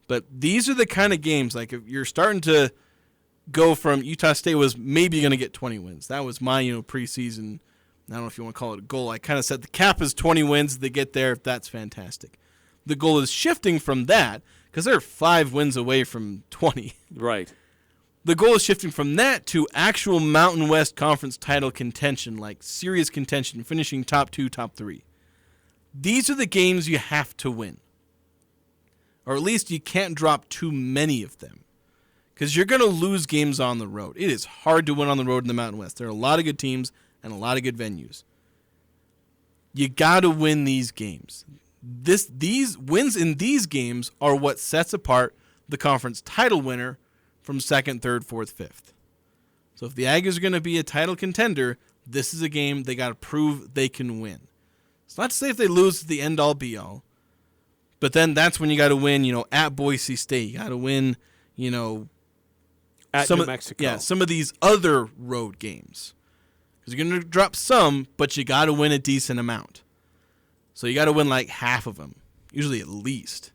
But these are the kind of games, if you're starting to go from Utah State was maybe going to get 20 wins. That was my, preseason, I don't know if you want to call it a goal. I kind of said the cap is 20 wins. They get there, that's fantastic. The goal is shifting from that, because they're 5 wins away from 20. Right. The goal is shifting from that to actual Mountain West Conference title contention, like serious contention, finishing top 2, top 3. These are the games you have to win. Or at least you can't drop too many of them, because you're going to lose games on the road. It is hard to win on the road in the Mountain West. There are a lot of good teams and a lot of good venues. You got to win these games. These wins in these games are what sets apart the conference title winner from 2nd, 3rd, 4th, 5th. So if the Aggies are going to be a title contender, this is a game they got to prove they can win. It's not to say if they lose it's the end-all, be-all. But then that's when you got to win, at Boise State. You got to win, at New Mexico. Yeah, some of these other road games. Because you're going to drop some, but you got to win a decent amount. So you got to win like half of them, usually at least.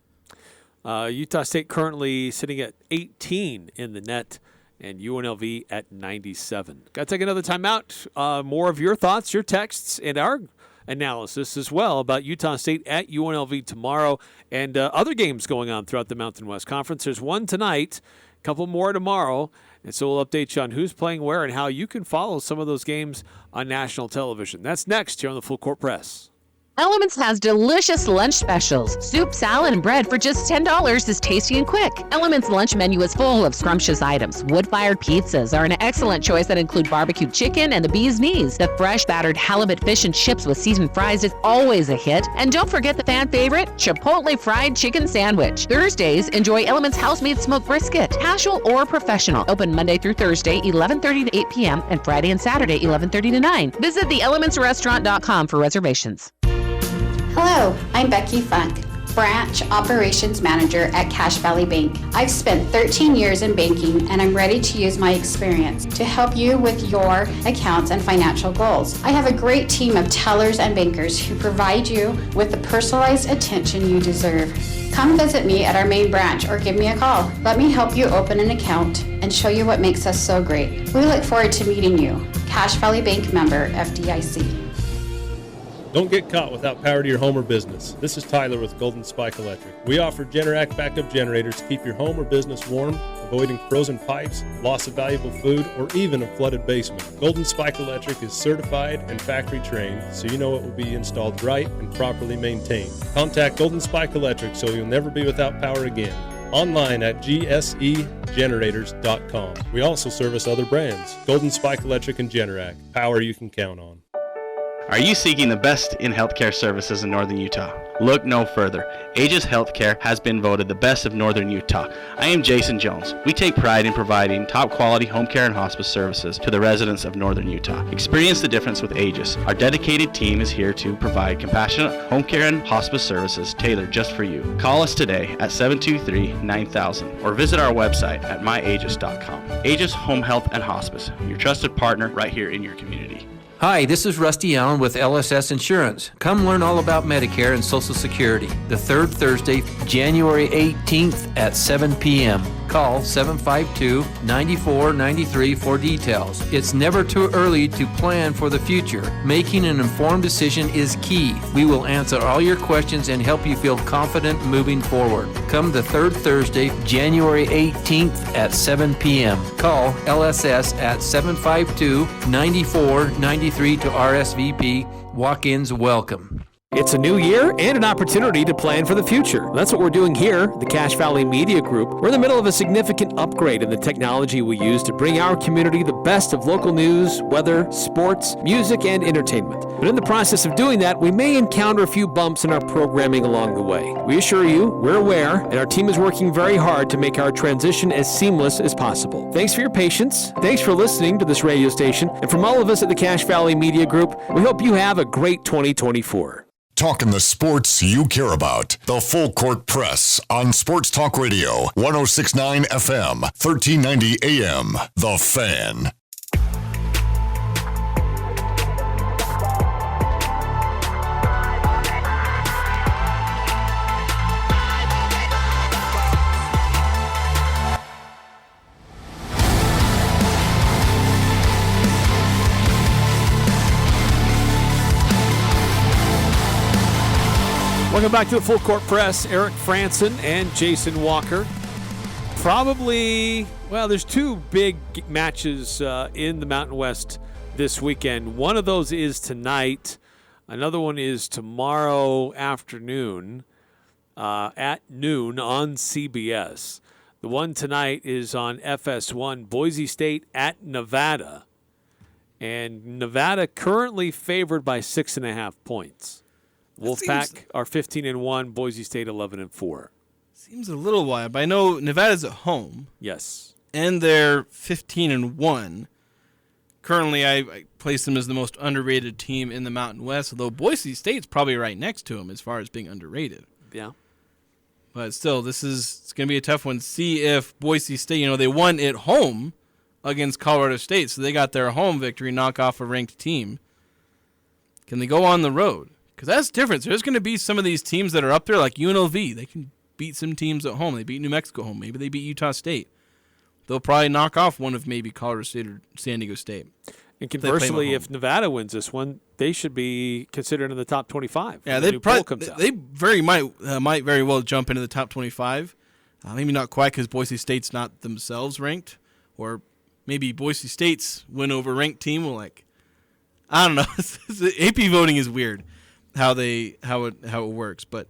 Utah State currently sitting at 18 in the net, and UNLV at 97. Got to take another timeout. More of your thoughts, your texts, and our analysis as well about Utah State at UNLV tomorrow and other games going on throughout the Mountain West Conference. There's one tonight, a couple more tomorrow, and so we'll update you on who's playing where and how you can follow some of those games on national television. That's next here on the Full Court Press. Elements has delicious lunch specials. Soup, salad, and bread for just $10 is tasty and quick. Elements lunch menu is full of scrumptious items. Wood-fired pizzas are an excellent choice that include barbecued chicken and the bee's knees. The fresh battered halibut fish and chips with seasoned fries is always a hit. And don't forget the fan favorite, Chipotle fried chicken sandwich. Thursdays, enjoy Elements house-made smoked brisket. Casual or professional. Open Monday through Thursday, 11:30 to 8 p.m. and Friday and Saturday, 11:30 to 9. Visit theelementsrestaurant.com for reservations. Hello, I'm Becky Funk, Branch Operations Manager at Cache Valley Bank. I've spent 13 years in banking and I'm ready to use my experience to help you with your accounts and financial goals. I have a great team of tellers and bankers who provide you with the personalized attention you deserve. Come visit me at our main branch or give me a call. Let me help you open an account and show you what makes us so great. We look forward to meeting you. Cache Valley Bank member, FDIC. Don't get caught without power to your home or business. This is Tyler with Golden Spike Electric. We offer Generac backup generators to keep your home or business warm, avoiding frozen pipes, loss of valuable food, or even a flooded basement. Golden Spike Electric is certified and factory trained, so you know it will be installed right and properly maintained. Contact Golden Spike Electric so you'll never be without power again. Online at gsegenerators.com. We also service other brands, Golden Spike Electric and Generac. Power you can count on. Are you seeking the best in healthcare services in Northern Utah? Look no further. Aggies Healthcare has been voted the best of Northern Utah. I am Jason Jones. We take pride in providing top quality home care and hospice services to the residents of Northern Utah. Experience the difference with Aggies. Our dedicated team is here to provide compassionate home care and hospice services tailored just for you. Call us today at 723-9000 or visit our website at myagis.com. Aggies Home Health and Hospice, your trusted partner right here in your community. Hi, this is Rusty Allen with LSS Insurance. Come learn all about Medicare and Social Security. The third Thursday, January 18th at 7 p.m. Call 752-9493 for details. It's never too early to plan for the future. Making an informed decision is key. We will answer all your questions and help you feel confident moving forward. Come the third Thursday, January 18th at 7 p.m. Call LSS at 752-9493 to RSVP. Walk-ins welcome. It's a new year and an opportunity to plan for the future. That's what we're doing here, the Cache Valley Media Group. We're in the middle of a significant upgrade in the technology we use to bring our community the best of local news, weather, sports, music, and entertainment. But in the process of doing that, we may encounter a few bumps in our programming along the way. We assure you, we're aware, and our team is working very hard to make our transition as seamless as possible. Thanks for your patience. Thanks for listening to this radio station. And from all of us at the Cache Valley Media Group, we hope you have a great 2024. Talking the sports you care about. The Full Court Press on Sports Talk Radio, 106.9 FM, 1390 AM. The Fan. Welcome back to the Full Court Press. Eric Frandsen and Jason Walker. There's two big matches in the Mountain West this weekend. One of those is tonight. Another one is tomorrow afternoon at noon on CBS. The one tonight is on FS1, Boise State at Nevada. And Nevada currently favored by 6.5 points. Wolfpack are 15-1, Boise State 11-4. Seems a little wild, but I know Nevada's at home. Yes. And they're 15-1. Currently, I place them as the most underrated team in the Mountain West, although Boise State's probably right next to them as far as being underrated. Yeah. But still, it's going to be a tough one. See if Boise State, they won at home against Colorado State, so they got their home victory, knock off a ranked team. Can they go on the road? Because that's different. There's going to be some of these teams that are up there, like UNLV. They can beat some teams at home. They beat New Mexico home. Maybe they beat Utah State. They'll probably knock off one of maybe Colorado State or San Diego State. And conversely, if Nevada wins this one, they should be considered in the top 25. Yeah, they might very well jump into the top 25. Maybe not quite because Boise State's not themselves ranked, or maybe Boise State's win over ranked team will I don't know. AP voting is weird. how it works. But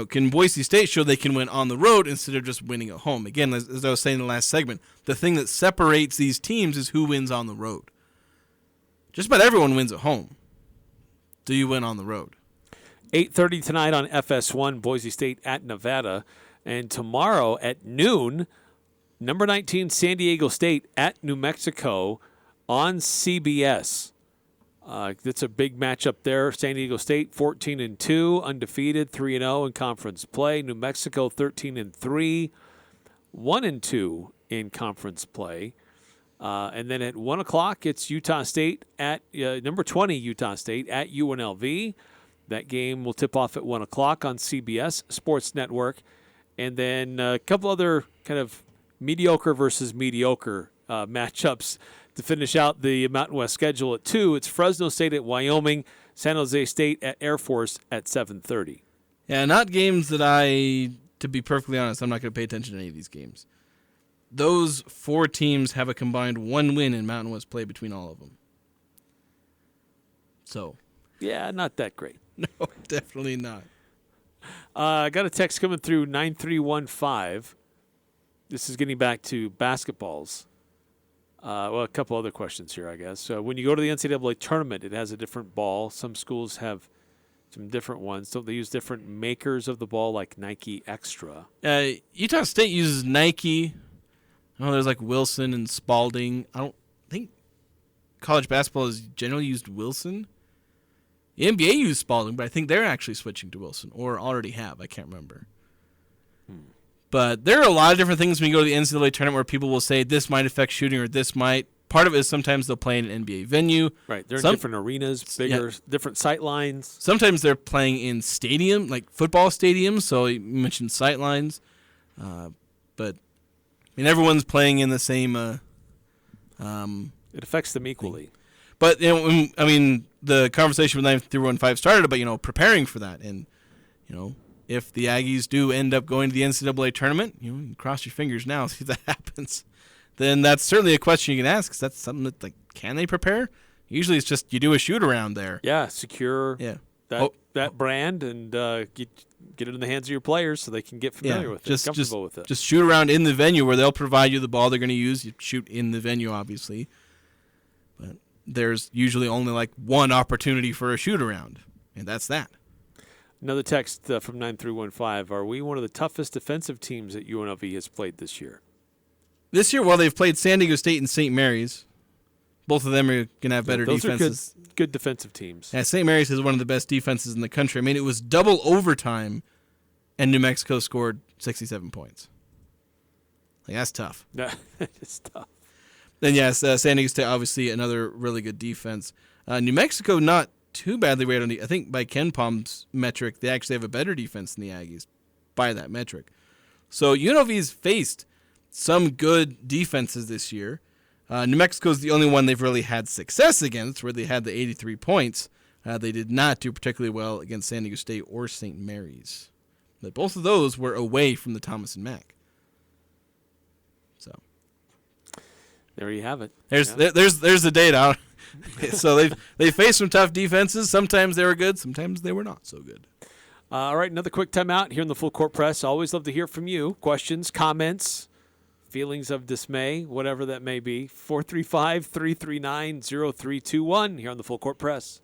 can Boise State show they can win on the road instead of just winning at home? Again, as I was saying in the last segment, the thing that separates these teams is who wins on the road. Just about everyone wins at home. Do you win on the road? 8:30 tonight on FS1, Boise State at Nevada. And tomorrow at noon, number 19 San Diego State at New Mexico on CBS. It's a big matchup there. San Diego State 14-2, undefeated, 3-0 in conference play. New Mexico 13-3, 1-2 in conference play. And then at 1 o'clock, it's Utah State at number 20 Utah State at UNLV. That game will tip off at 1 o'clock on CBS Sports Network. And then a couple other kind of mediocre versus mediocre matchups to finish out the Mountain West schedule at 2. It's Fresno State at Wyoming, San Jose State at Air Force at 7:30. Yeah, not games that to be perfectly honest, I'm not going to pay attention to any of these games. Those 4 teams have a combined 1 win in Mountain West play between all of them. So. Yeah, not that great. No, definitely not. I got a text coming through 9315. This is getting back to basketballs. A couple other questions here, I guess. When you go to the NCAA tournament, it has a different ball. Some schools have some different ones. Don't they use different makers of the ball, like Nike Extra? Utah State uses Nike. There's like Wilson and Spalding. I don't think college basketball has generally used Wilson. The NBA used Spalding, but I think they're actually switching to Wilson, or already have. I can't remember. But there are a lot of different things when you go to the NCAA tournament where people will say this might affect shooting or this might. Part of it is sometimes they'll play in an NBA venue. Right, they're in different arenas, bigger, different sight lines. Sometimes they're playing in stadium, like football stadiums, so you mentioned sight lines. But, everyone's playing in the same... it affects them equally. But, the conversation with 9315 started about, preparing for that. And, if the Aggies do end up going to the NCAA tournament, you cross your fingers now, see if that happens. Then that's certainly a question you can ask, because that's something that, can they prepare? Usually it's just you do a shoot-around there. Yeah, secure that brand and get it in the hands of your players so they can get familiar with it, comfortable with it. Just shoot around in the venue where they'll provide you the ball they're going to use. You shoot in the venue, obviously. But there's usually only one opportunity for a shoot-around, and that's that. Another text from 9315. Are we one of the toughest defensive teams that UNLV has played this year? This year, they've played San Diego State and St. Mary's. Both of them are going to have better defenses. Those are good defensive teams. Yeah, St. Mary's has one of the best defenses in the country. It was double overtime, and New Mexico scored 67 points. That's tough. It's tough. Then, yes, San Diego State, obviously, another really good defense. New Mexico, not too badly rated on I think by Ken Palm's metric, they actually have a better defense than the Aggies by that metric. So UNLV's faced some good defenses this year. New Mexico's the only one they've really had success against, where they had the 83 points. They did not do particularly well against San Diego State or St. Mary's. But both of those were away from the Thomas and Mack. So there you have it. There's the data. So they faced some tough defenses. Sometimes they were good, sometimes they were not so good. All right, another quick timeout here in the Full Court Press. Always love to hear from you. Questions, comments, feelings of dismay, whatever that may be. 435-339-0321 here on the Full Court Press.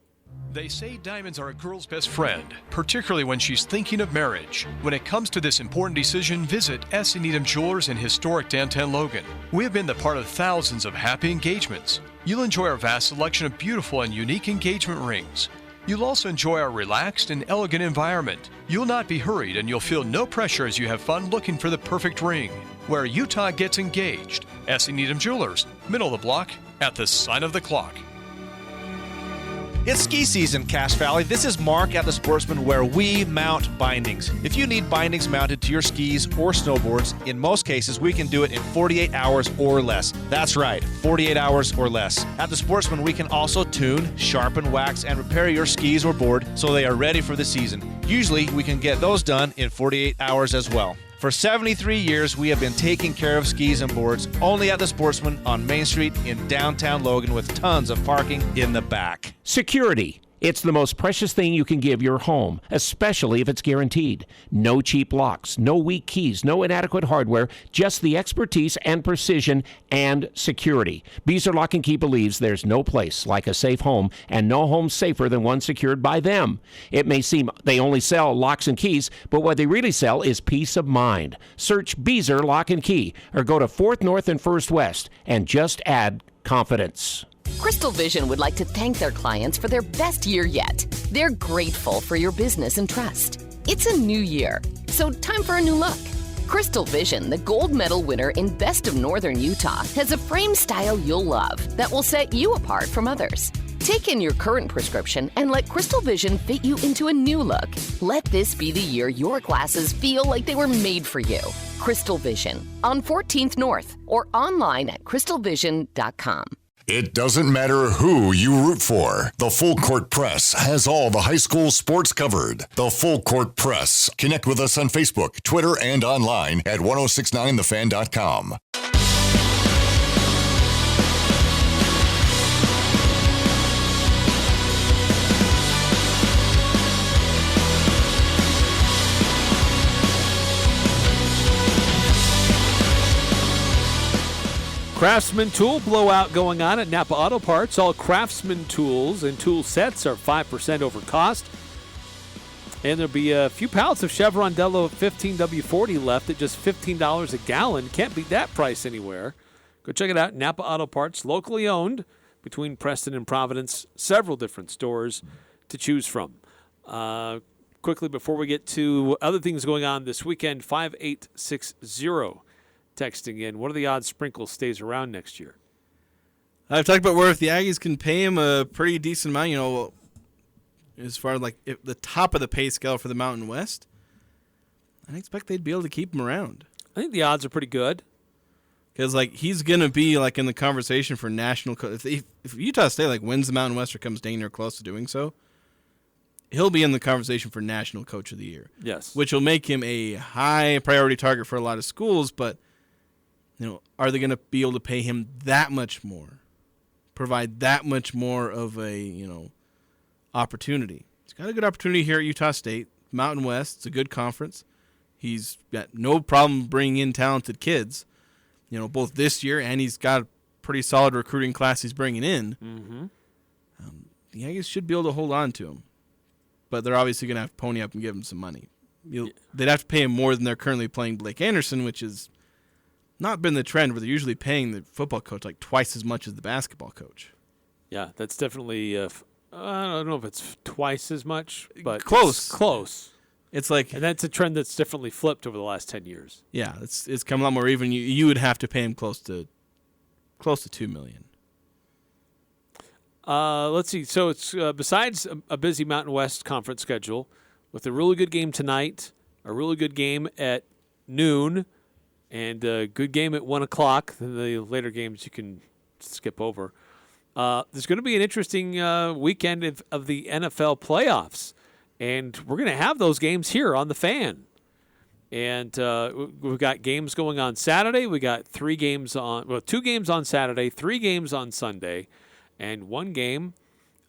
They say diamonds are a girl's best friend, particularly when she's thinking of marriage. When it comes to this important decision, visit S. Needham Jewelers in historic downtown Logan. We have been the part of thousands of happy engagements. You'll enjoy our vast selection of beautiful and unique engagement rings. You'll also enjoy our relaxed and elegant environment. You'll not be hurried, and you'll feel no pressure as you have fun looking for the perfect ring. Where Utah gets engaged. S. Needham Jewelers, middle of the block, at the sign of the clock. It's ski season, Cache Valley. This is Mark at The Sportsman, where we mount bindings. If you need bindings mounted to your skis or snowboards, in most cases, we can do it in 48 hours or less. That's right, 48 hours or less. At The Sportsman, we can also tune, sharpen, wax, and repair your skis or board so they are ready for the season. Usually, we can get those done in 48 hours as well. For 73 years, we have been taking care of skis and boards only at The Sportsman on Main Street in downtown Logan with tons of parking in the back. Security. It's the most precious thing you can give your home, especially if it's guaranteed. No cheap locks, no weak keys, no inadequate hardware, just the expertise and precision and security. Beezer Lock and Key believes there's no place like a safe home, and no home safer than one secured by them. It may seem they only sell locks and keys, but what they really sell is peace of mind. Search Beezer Lock and Key or go to 4th North and 1st West and just add confidence. Crystal Vision would like to thank their clients for their best year yet. They're grateful for your business and trust. It's a new year, so time for a new look. Crystal Vision, the gold medal winner in Best of Northern Utah, has a frame style you'll love that will set you apart from others. Take in your current prescription and let Crystal Vision fit you into a new look. Let this be the year your glasses feel like they were made for you. Crystal Vision on 14th North or online at crystalvision.com. It doesn't matter who you root for. The Full Court Press has all the high school sports covered. The Full Court Press. Connect with us on Facebook, Twitter, and online at 1069thefan.com. Craftsman tool blowout going on at Napa Auto Parts. All Craftsman tools and tool sets are 5% over cost. And there'll be a few pallets of Chevron Delo 15W40 left at just $15 a gallon. Can't beat that price anywhere. Go check it out. Napa Auto Parts, locally owned between Preston and Providence. Several different stores to choose from. Quickly, before we get to other things going on this weekend, 5860. Texting in, what are the odds Sprinkle stays around next year? I've talked about where if the Aggies can pay him a pretty decent amount, as far as like the top of the pay scale for the Mountain West, I expect they'd be able to keep him around. I think the odds are pretty good. Because he's going to be in the conversation for national if Utah State wins the Mountain West or comes dang near close to doing so, he'll be in the conversation for National Coach of the Year. Yes. Which will make him a high priority target for a lot of schools, but are they going to be able to pay him that much more? Provide that much more of a, opportunity? He's got a good opportunity here at Utah State. Mountain West, it's a good conference. He's got no problem bringing in talented kids, both this year, and he's got a pretty solid recruiting class he's bringing in. Mm-hmm. The Aggies should be able to hold on to him. But they're obviously going to have to pony up and give him some money. They'd have to pay him more than they're currently paying Blake Anderson, which has not been the trend, where they're usually paying the football coach twice as much as the basketball coach. Yeah, that's definitely, I don't know if it's twice as much, but close. Close. It's and that's a trend that's definitely flipped over the last 10 years. Yeah, it's come a lot more even. You would have to pay him close to $2 million. Let's see. So it's besides a busy Mountain West Conference schedule, with a really good game tonight, a really good game at noon, and a good game at 1 o'clock. The later games you can skip over. There's going to be an interesting weekend of the NFL playoffs, and we're going to have those games here on the Fan. And we've got games going on Saturday. We got 2 games on Saturday, 3 games on Sunday, and 1 game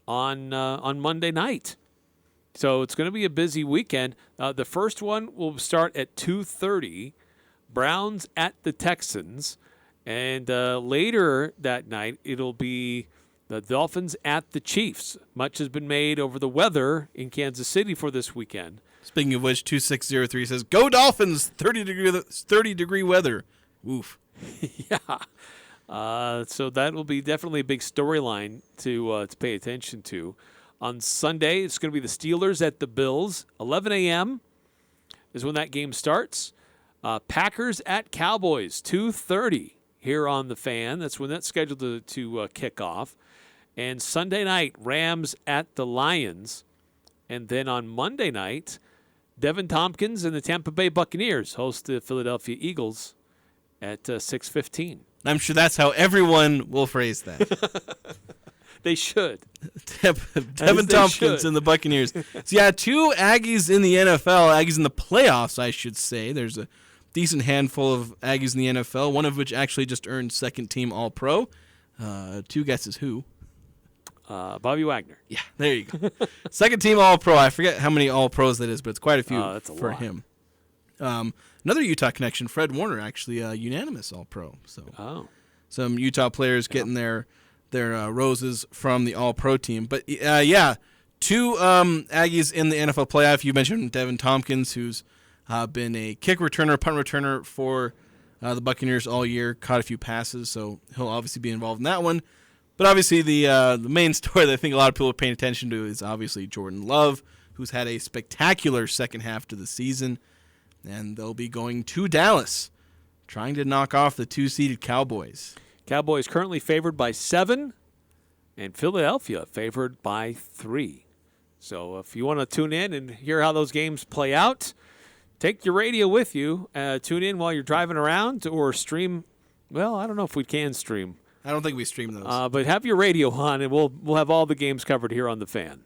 on Monday night. So it's going to be a busy weekend. The first one will start at 2:30. Browns at the Texans. And later that night, it'll be the Dolphins at the Chiefs. Much has been made over the weather in Kansas City for this weekend. Speaking of which, 2603 says, "Go Dolphins! 30-degree weather." Woof. Yeah. So that will be definitely a big storyline to pay attention to. On Sunday, it's going to be the Steelers at the Bills. 11 a.m. is when that game starts. Packers at Cowboys, 2:30 here on the Fan. That's when that's scheduled to kick off. And Sunday night, Rams at the Lions. And then on Monday night, Deven Thompkins and the Tampa Bay Buccaneers host the Philadelphia Eagles at 6:15. I'm sure that's how everyone will phrase that. They should. Deven Thompkins and the Buccaneers. So, yeah, 2 Aggies in the NFL, Aggies in the playoffs, I should say. There's a decent handful of Aggies in the NFL, one of which actually just earned second-team All-Pro. 2 guesses who? Bobby Wagner. Yeah, there you go. Second team All-Pro. I forget how many All-Pros that is, but it's quite a few for him. Another Utah connection, Fred Warner, actually a unanimous All-Pro. So some Utah players getting their roses from the All-Pro team. But, two Aggies in the NFL playoff. You mentioned Deven Thompkins, who's been a kick returner, punt returner for the Buccaneers all year, caught a few passes, so he'll obviously be involved in that one. But obviously the main story that I think a lot of people are paying attention to is obviously Jordan Love, who's had a spectacular second half to the season, and they'll be going to Dallas, trying to knock off the 2-seeded Cowboys. Cowboys currently favored by 7, and Philadelphia favored by 3. So if you want to tune in and hear how those games play out, take your radio with you. Tune in while you're driving around or stream. Well, I don't know if we can stream. I don't think we stream those. But have your radio on, and we'll have all the games covered here on The Fan.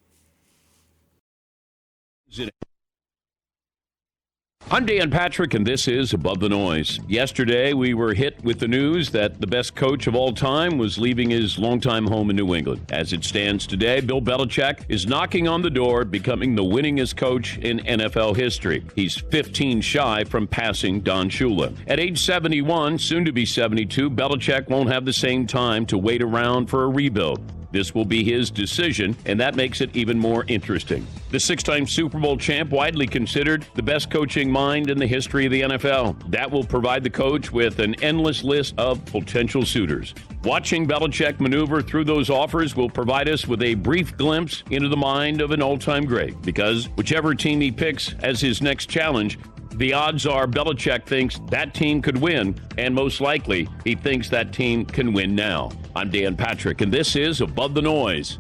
I'm Dan Patrick, and this is Above the Noise. Yesterday, we were hit with the news that the best coach of all time was leaving his longtime home in New England. As it stands today, Bill Belichick is knocking on the door, becoming the winningest coach in NFL history. He's 15 shy from passing Don Shula. At age 71, soon to be 72, Belichick won't have the same time to wait around for a rebuild. This will be his decision, and that makes it even more interesting. The 6-time Super Bowl champ, widely considered the best coaching mind in the history of the NFL. That will provide the coach with an endless list of potential suitors. Watching Belichick maneuver through those offers will provide us with a brief glimpse into the mind of an all-time great, because whichever team he picks as his next challenge, the odds are Belichick thinks that team could win, and most likely he thinks that team can win now. I'm Dan Patrick, and this is Above the Noise.